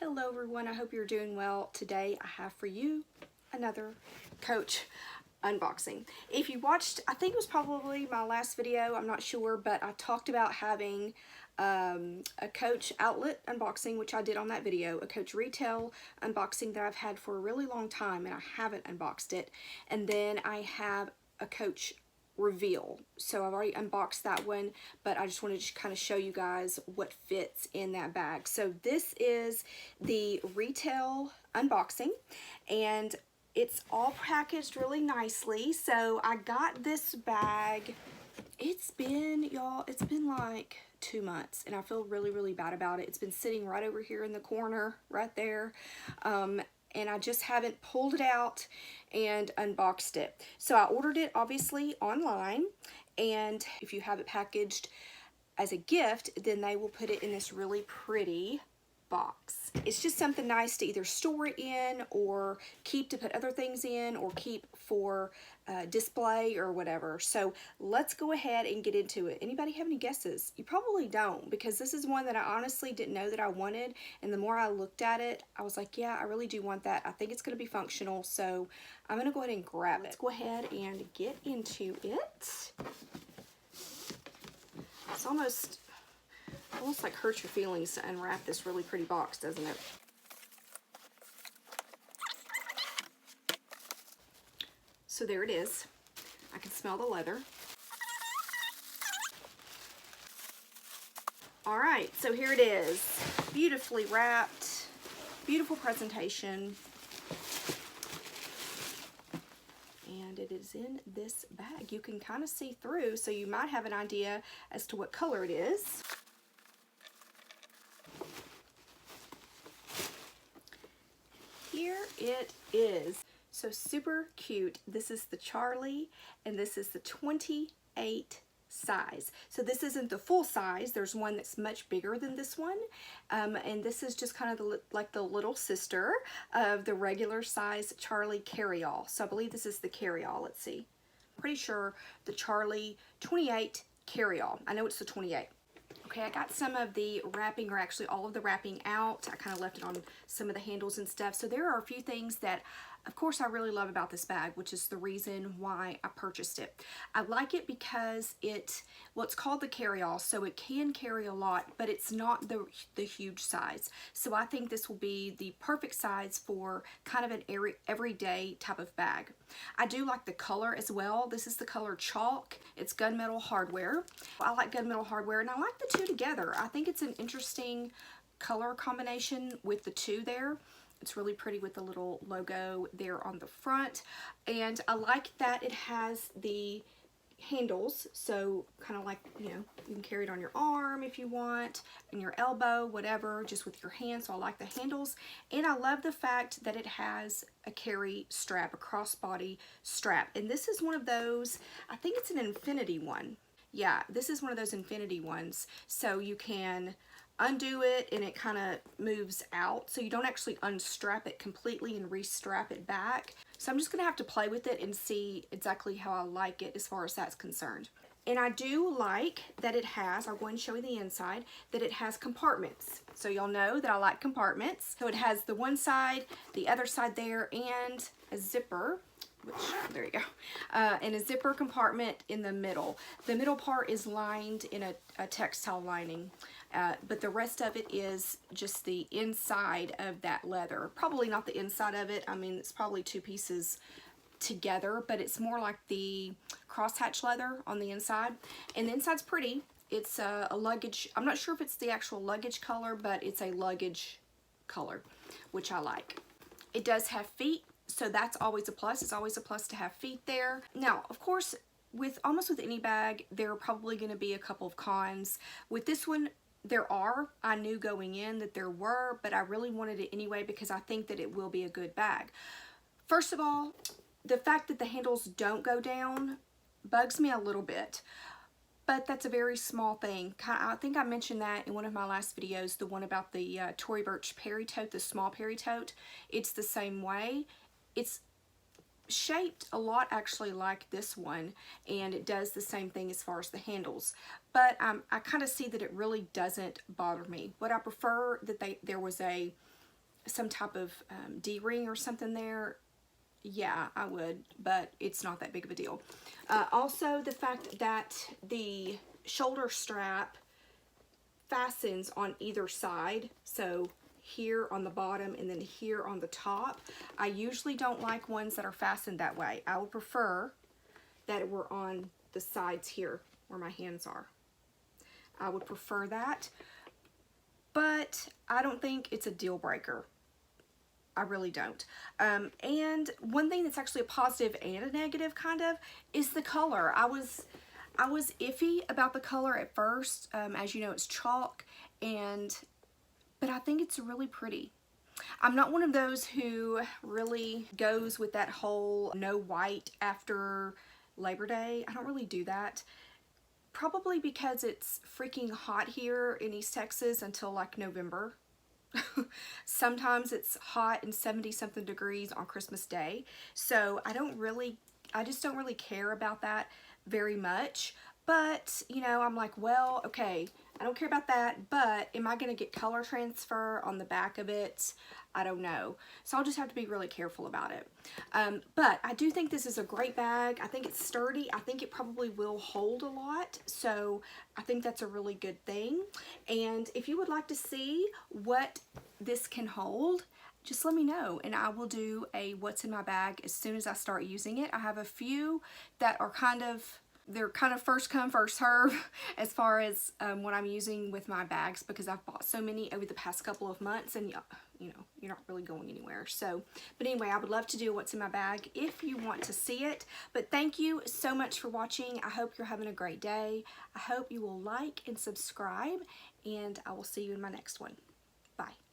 Hello everyone, I hope you're doing well. Today I have for you another Coach unboxing. If you watched, I think it was probably my last video, I'm not sure, but I talked about having a Coach outlet unboxing, which I did on that video, a Coach retail unboxing that I've had for a really long time and I haven't unboxed it. And then I have a Coach reveal. So I've already unboxed that one, but I just wanted to kind of show you guys what fits in that bag. So this is the retail unboxing and it's all packaged really nicely. So I got this bag, it's been, y'all, it's been like 2 months and I feel really bad about it. It's been sitting right over here in the corner right there. And I just haven't pulled it out and unboxed it. So I ordered it obviously online, and if you have it packaged as a gift, then they will put it in this really pretty box. It's just something nice to either store it in or keep to put other things in or keep for display or whatever. So let's go ahead and get into it. Anybody have any guesses? You probably don't, because this is one that I honestly didn't know that I wanted, and the more I looked at it, I was like, yeah, I really do want that. I think it's going to be functional, so I'm going to go ahead and grab it. Let's go ahead and get into it. It's almost like hurts your feelings to unwrap this really pretty box, doesn't it? So there it is. I can smell the leather. All right, so here it is. Beautifully wrapped, beautiful presentation. And it is in this bag. You can kind of see through, so you might have an idea as to what color it is. Here it is. So super cute. This is the Charlie, and this is the 28 size. So this isn't the full size. There's one that's much bigger than this one, and this is just kind of like the little sister of the regular size Charlie carry-all. So I believe this is the carry-all. Let's see. Pretty sure the Charlie 28 carry-all. I know it's the 28. Okay, I got some of the wrapping, or actually all of the wrapping out. I kind of left it on some of the handles and stuff. So there are a few things that, of course, I really love about this bag, which is the reason why I purchased it. I like it because it's called the carry-all, so it can carry a lot, but it's not the huge size. So I think this will be the perfect size for kind of an everyday type of bag. I do like the color as well. This is the color Chalk. It's gunmetal hardware. I like gunmetal hardware, and I like the two together. I think it's an interesting color combination with the two there. It's really pretty with the little logo there on the front, and I like that it has the handles, so kind of like, you know, you can carry it on your arm if you want, and your elbow, whatever, just with your hand. So I like the handles, and I love the fact that it has a carry strap, a crossbody strap, and this is one of those, I think it's an infinity one. Yeah, this is one of those infinity ones, so you can undo it and it kind of moves out, so you don't actually unstrap it completely and restrap it back. So I'm just gonna have to play with it and see exactly how I like it as far as that's concerned. And I do like that it has, I'll go and show you the inside, that it has compartments. So y'all know that I like compartments. So it has the one side, the other side there, and a zipper, which, there you go, and a zipper compartment in the middle. The middle part is lined in a textile lining, but the rest of it is just the inside of that leather. Probably not the inside of it. I mean, it's probably two pieces together, but it's more like the crosshatch leather on the inside. And the inside's pretty. It's a luggage. I'm not sure if it's the actual luggage color, but it's a luggage color, which I like. It does have feet, so that's always a plus. It's always a plus to have feet there. Now, of course, with almost with any bag, there are probably going to be a couple of cons. With this one, I knew going in that there were, but I really wanted it anyway because I think that it will be a good bag. First of all, the fact that the handles don't go down bugs me a little bit, but that's a very small thing. I think I mentioned that in one of my last videos, the one about the Tory Burch Perry tote, the small Perry tote. It's the same way. It's shaped a lot actually like this one, and it does the same thing as far as the handles, but I kind of see that it really doesn't bother me. What I prefer that there was a some type of D-ring or something there, yeah, I would, but it's not that big of a deal. Also, the fact that the shoulder strap fastens on either side, so here on the bottom and then here on the top. I usually don't like ones that are fastened that way. I would prefer that it were on the sides here where my hands are. I would prefer that, but I don't think it's a deal breaker. I really don't. And one thing that's actually a positive and a negative kind of is the color. I was iffy about the color at first. As you know, it's chalk, but I think it's really pretty. I'm not one of those who really goes with that whole no white after Labor Day. I don't really do that. Probably because it's freaking hot here in East Texas until like November. Sometimes it's hot and 70 something degrees on Christmas Day. So I just don't really care about that very much. But, you know, I'm like, well, okay, I don't care about that, but am I going to get color transfer on the back of it? I don't know. So I'll just have to be really careful about it. But I do think this is a great bag. I think it's sturdy. I think it probably will hold a lot. So I think that's a really good thing. And if you would like to see what this can hold, just let me know and I will do a what's in my bag as soon as I start using it. I have a few that are they're kind of first come, first serve as far as what I'm using with my bags, because I've bought so many over the past couple of months and you know, you're not really going anywhere. So, but anyway, I would love to do what's in my bag if you want to see it. But thank you so much for watching. I hope you're having a great day. I hope you will like and subscribe, and I will see you in my next one. Bye.